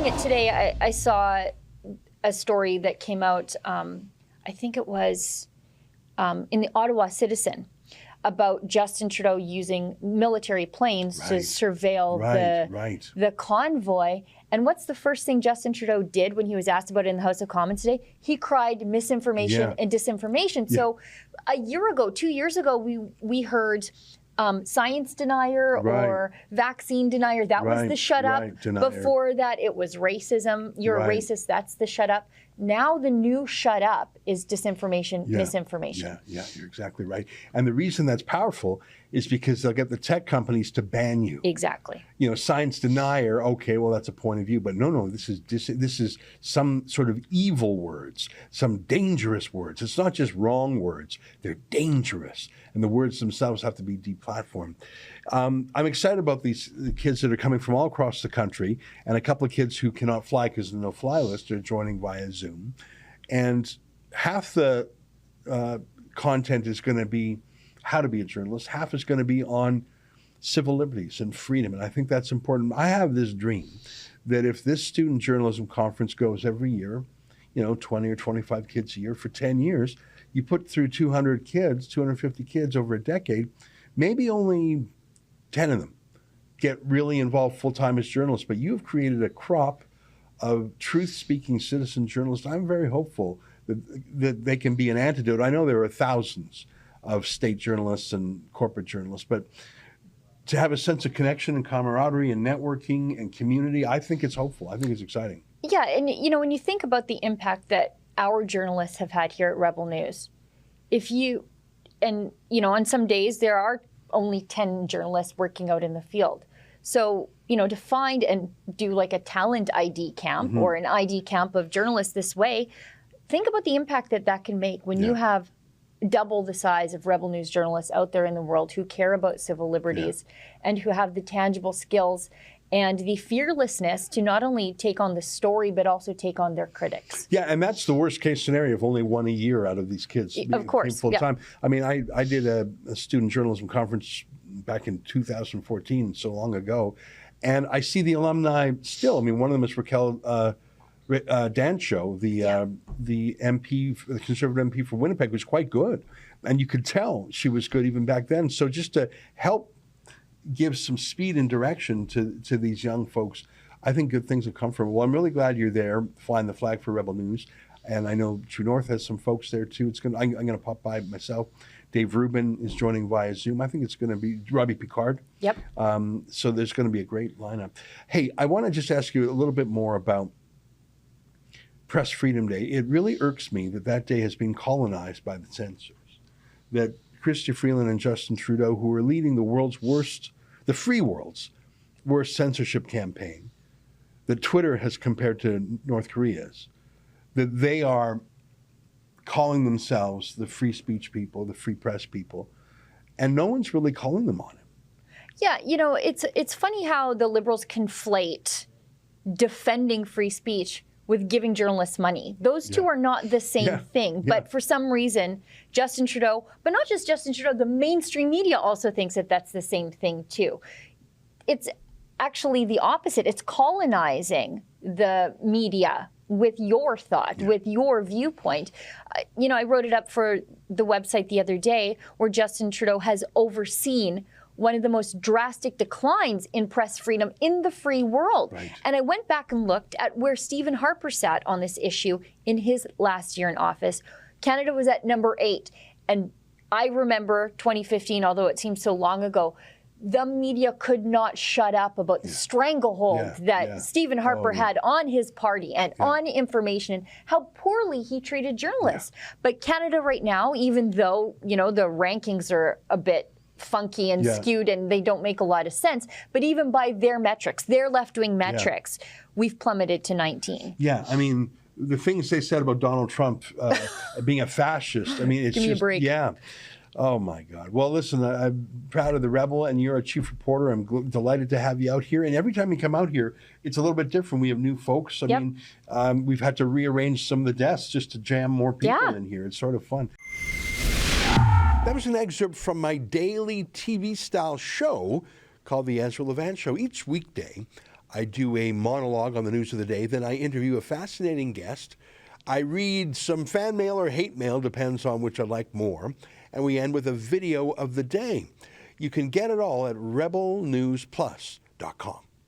reading it today, I saw a story that came out, I think it was in the Ottawa Citizen, about Justin Trudeau using military planes to surveil the convoy. And what's the first thing Justin Trudeau did when he was asked about it in the House of Commons today? He cried misinformation and disinformation. So a year ago, 2 years ago, we heard science denier or vaccine denier. That was the shut up. Before that, it was racism. You're a racist. That's the shut up. Now the new shut up is disinformation, misinformation. Yeah, you're exactly right. And the reason that's powerful is because they'll get the tech companies to ban you. Exactly. You know, science denier, okay, well, that's a point of view. But no, this is some sort of evil words, some dangerous words. It's not just wrong words. They're dangerous. And the words themselves have to be deplatformed. I'm excited about the kids that are coming from all across the country, and a couple of kids who cannot fly because of the no-fly list are joining via Zoom. And half the content is going to be how to be a journalist. Half is going to be on civil liberties and freedom. And I think that's important. I have this dream that if this student journalism conference goes every year, 20 or 25 kids a year for 10 years, you put through 200 kids, 250 kids over a decade, maybe only 10 of them get really involved full-time as journalists. But you've created a crop of truth-speaking citizen journalists. I'm very hopeful that they can be an antidote. I know there are thousands of state journalists and corporate journalists, but to have a sense of connection and camaraderie and networking and community, I think it's hopeful. I think it's exciting. Yeah, and when you think about the impact that our journalists have had here at Rebel News, on some days there are only 10 journalists working out in the field. So, to find and do like a talent ID camp or an ID camp of journalists this way, think about the impact that can make when you have double the size of Rebel News journalists out there in the world who care about civil liberties and who have the tangible skills and the fearlessness to not only take on the story, but also take on their critics. Yeah, and that's the worst case scenario of only one a year out of these kids. Of course. Full time. I mean, I did a student journalism conference back in 2014, so long ago, and I see the alumni still. I mean, one of them is Raquel Dancho, the MP, the Conservative MP for Winnipeg, was quite good. And you could tell she was good even back then. So just to help give some speed and direction to these young folks, I think good things have come from it. Well, I'm really glad you're there flying the flag for Rebel News. And I know True North has some folks there too. I'm going to pop by myself. Dave Rubin is joining via Zoom. I think it's going to be Robbie Picard. Yep. So there's going to be a great lineup. Hey, I want to just ask you a little bit more about Press Freedom Day. It really irks me that day has been colonized by the censors. That Chrystia Freeland and Justin Trudeau, who are leading the free world's worst censorship campaign, that Twitter has compared to North Korea's, that they are calling themselves the free speech people, the free press people, and no one's really calling them on it. Yeah, it's funny how the Liberals conflate defending free speech with giving journalists money. Those two are not the same thing. But for some reason, Justin Trudeau, but not just Justin Trudeau, the mainstream media also thinks that that's the same thing too. It's actually the opposite. It's colonizing the media with your thought, with your viewpoint. I wrote it up for the website the other day where Justin Trudeau has overseen one of the most drastic declines in press freedom in the free world. Right. And I went back and looked at where Stephen Harper sat on this issue in his last year in office. Canada was at number 8. And I remember 2015, although it seems so long ago, the media could not shut up about the stranglehold that Stephen Harper had on his party and on information and how poorly he treated journalists. But Canada right now, even though, the rankings are a bit funky and skewed and they don't make a lot of sense, but even by their metrics, their left-wing metrics, we've plummeted to 19. Yeah, I mean, the things they said about Donald Trump being a fascist, I mean, it's Give me just, a break. Yeah. Oh, my God. Well, listen, I'm proud of the Rebel, and you're a chief reporter. I'm delighted to have you out here. And every time you come out here, it's a little bit different. We have new folks. I mean, we've had to rearrange some of the desks just to jam more people in here. It's sort of fun. That was an excerpt from my daily TV-style show called The Ezra Levant Show. Each weekday, I do a monologue on the news of the day. Then I interview a fascinating guest. I read some fan mail or hate mail, depends on which I like more. And we end with a video of the day. You can get it all at rebelnewsplus.com.